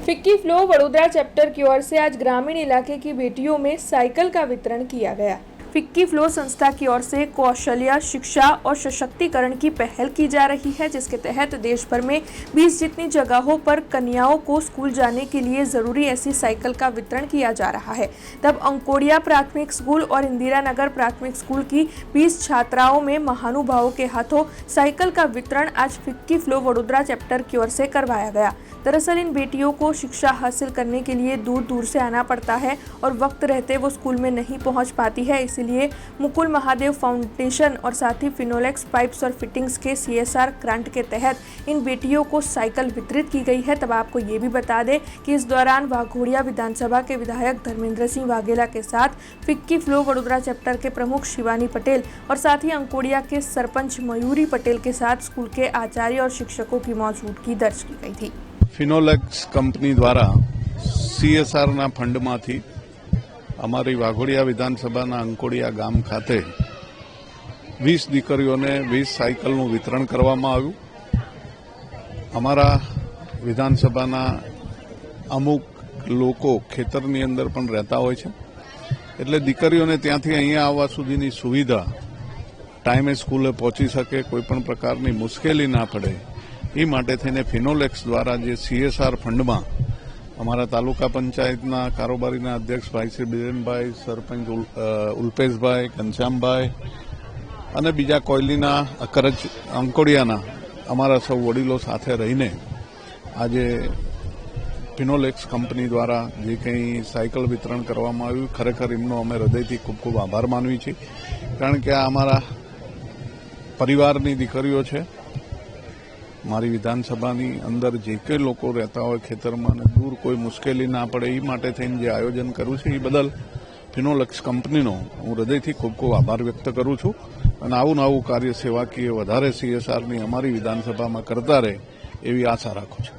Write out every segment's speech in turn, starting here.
FICCI flow Vadodara chapter की ओर से आज ग्रामीण इलाके की बेटियों में साइकिल का वितरण किया गया। फिक्की फ्लो संस्था की ओर से कौशल्य शिक्षा और सशक्तिकरण की पहल की जा रही है, जिसके तहत देश भर में 20 जितनी जगहों पर कन्याओं को स्कूल जाने के लिए जरूरी ऐसी साइकिल का वितरण किया जा रहा है। तब अंकोड़िया प्राथमिक स्कूल और इंदिरा नगर प्राथमिक स्कूल की 20 छात्राओं में महानुभावों के हाथों साइकिल का वितरण आज फिक्की फ्लो वडोदरा चैप्टर की ओर से करवाया गया। दरअसल इन बेटियों को शिक्षा हासिल करने के लिए दूर दूर से आना पड़ता है और वक्त रहते वो स्कूल में नहीं पहुंच पाती है। इसलिए मुकुल महादेव फाउंडेशन और साथ ही फिनोलेक्स पाइप्स और फिटिंग्स के CSR ग्रांट के तहत इन बेटियों को साइकिल वितरित की गई है। तब आपको ये भी बता दें कि इस दौरान वाघोड़िया विधानसभा के विधायक धर्मेंद्र सिंह वाघेला के साथ फिक्की फ्लो वडोदरा चैप्टर के प्रमुख शिवानी पटेल और साथ ही अंकोड़िया के सरपंच मयूरी पटेल के साथ स्कूल के आचार्य और शिक्षकों की मौजूदगी दर्ज की गई थी। ફિનોલેક્સ કંપની દ્વારા CSRના ફંડમાંથી અમારી વાઘોડિયા વિધાનસભાના અંકોડિયા ગામ ખાતે 20 દીકરીઓને 20 સાયકલનું વિતરણ કરવામાં આવ્યું। અમારા વિધાનસભાના અમુક લોકો ખેતરની અંદર પણ રહેતા હોય છે, એટલે દીકરીઓને ત્યાંથી અહીંયા આવવા સુધીની સુવિધા, ટાઈમે સ્કૂલે પહોંચી શકે, કોઈપણ પ્રકારની મુશ્કેલી ના પડે એ માટે થઈને ફિનોલેક્સ દ્વારા જે CSR ફંડમાં અમારા તાલુકા પંચાયતના કારોબારીના અધ્યક્ષ ભાઈ શ્રી બિરેનભાઈ, સરપંચ ઉલ્પેશભાઈ, ઘનશ્યામભાઈ અને બીજા કોયલીના અકરજ અંકોડિયાના અમારા સૌ વડીલો સાથે રહીને આજે ફિનોલેક્સ કંપની દ્વારા જે કંઈ સાયકલ વિતરણ કરવામાં આવ્યું, ખરેખર એમનો અમે હૃદયથી ખૂબ ખૂબ આભાર માનવી છીએ, કારણ કે આ અમારા પરિવારની દીકરીઓ છે। મારી વિધાનસભાની અંદર જે કંઈ લોકો રહેતા હોય ખેતરમાં અને દૂર કોઈ મુશ્કેલી ના પડે એ માટે થઈને જે આયોજન કર્યું છે એ બદલ ફિનોલેક્સ કંપનીનો હું હૃદયથી ખૂબ ખૂબ આભાર વ્યક્ત કરું છું અને આવું નવું કાર્ય સેવાકીય વધારે CSRની અમારી વિધાનસભામાં કરતા રહે એવી આશા રાખું છું।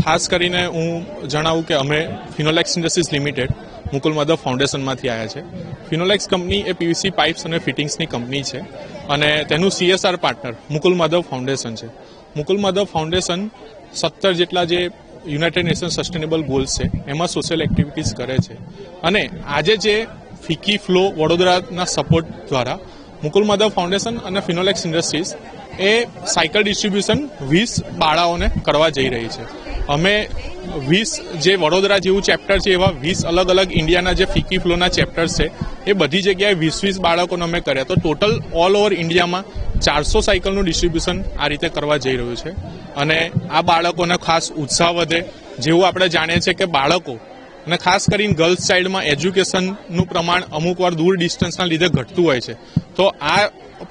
ખાસ કરીને હું જણાવું કે અમે ફિનોલેક્સ ઇન્ડસ્ટ્રીઝ લિમિટેડ મુકુલ માધવ ફાઉન્ડેશનમાંથી આવ્યા છે। ફિનોલેક્સ કંપની એ PVC પાઇપ્સ અને ફિટિંગ્સની કંપની છે અને તેનું CSR partner Mukul Madhav foundation છે। મુકુલ માધવ ફાઉન્ડેશન 17 જેટલા જે યુનાઇટેડ નેશન સસ્ટેનેબલ ગોલ્સ છે એમાં સોશિયલ એક્ટિવિટીઝ કરે છે અને આજે જે ફિક્કી ફ્લો વડોદરાના સપોર્ટ દ્વારા મુકુલ માધવ ફાઉન્ડેશન અને ફિનોલેક્સ ઇન્ડસ્ટ્રીઝ એ સાયકલ ડિસ્ટ્રીબ્યુશન 20 બાળાઓને કરવા જઈ રહી છે। અમે 20 જે વડોદરા જેવું ચેપ્ટર છે એવા 20 અલગ અલગ ઇન્ડિયાના જે ફિક્કી ફ્લોના ચેપ્ટર્સ છે એ બધી જગ્યાએ 20 બાળકોને અમે કર્યા, તો ટોટલ ઓલ ઓવર ઇન્ડિયામાં 400 સાયકલનું ડિસ્ટ્રીબ્યુશન આ રીતે કરવા જઈ રહ્યું છે અને આ બાળકોને ખાસ ઉત્સાહ વધે, જેવું આપણે જાણીએ છીએ કે બાળકો અને ખાસ કરીને ગર્લ્સ ચાઇલ્ડમાં એજ્યુકેશનનું પ્રમાણ અમુક વાર દૂર ડિસ્ટન્સના લીધે ઘટતું હોય છે, તો આ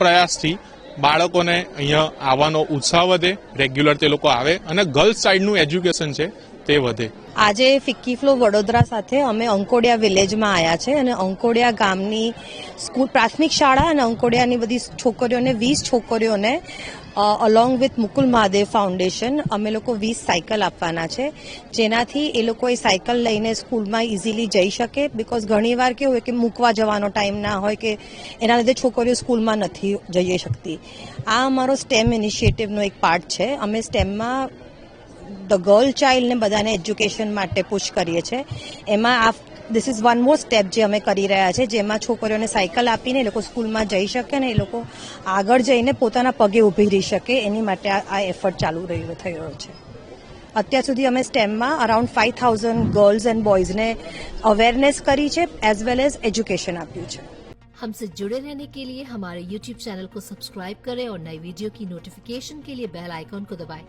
પ્રયાસથી બાળકોને અહીંયા આવવાનો ઉત્સાહ વધે, રેગ્યુલર તે લોકો આવે અને ગર્લ્સ સાઇડનું એજ્યુકેશન છે તે વધે। આજે ફિક્કી ફ્લો વડોદરા સાથે અમે અંકોડિયા વિલેજમાં આવ્યા છે અને અંકોડિયા ગામની સ્કૂલ પ્રાથમિક શાળા અને અંકોડિયાની બધી છોકરીઓને 20 છોકરીઓને along with Mukul Mahadev foundation અમે લોકો 20 સાયકલ આપવાના છે, જેનાથી એ લોકો એ સાયકલ લઈને સ્કૂલમાં ઇઝીલી જઈ શકે। બીકોઝ ઘણીવાર કેવું હોય કે મૂકવા જવાનો ટાઈમ ના હોય કે એના લીધે છોકરીઓ સ્કૂલમાં નથી જઈ શકતી। આ અમારો સ્ટેમ ઇનિશિયેટિવનો એક પાર્ટ છે। અમે સ્ટેમમાં ધ ગર્લ ચાઇલ્ડને બધાને એજ્યુકેશન માટે પુશ કરીએ છીએ। એમાં this is one more step જે અમે કરી રહ્યા છે, જેમાં છોકરીઓને સાયકલ આપીને એ લોકો સ્કૂલમાં જઈ શકે અને એ લોકો આગળ જઈને પોતાના પગે ઊભી રહી શકે, એની માટે આ એફર્ટ ચાલુ થઈ રહ્યો છે। અત્યાર સુધી અમે સ્ટેમમાં અરાઉન્ડ 5000 ગર્લ્સ એન્ડ બોયઝને અવેરનેસ કરી છે, એઝ વેલ એઝ एजुकेशन આપ્યું છે। हमसे जुड़े रहने के लिए हमारे YouTube चैनल को सब्सक्राइब करें और नई वीडियो की नोटिफिकेशन के लिए बेल आइकॉन को दबाएं।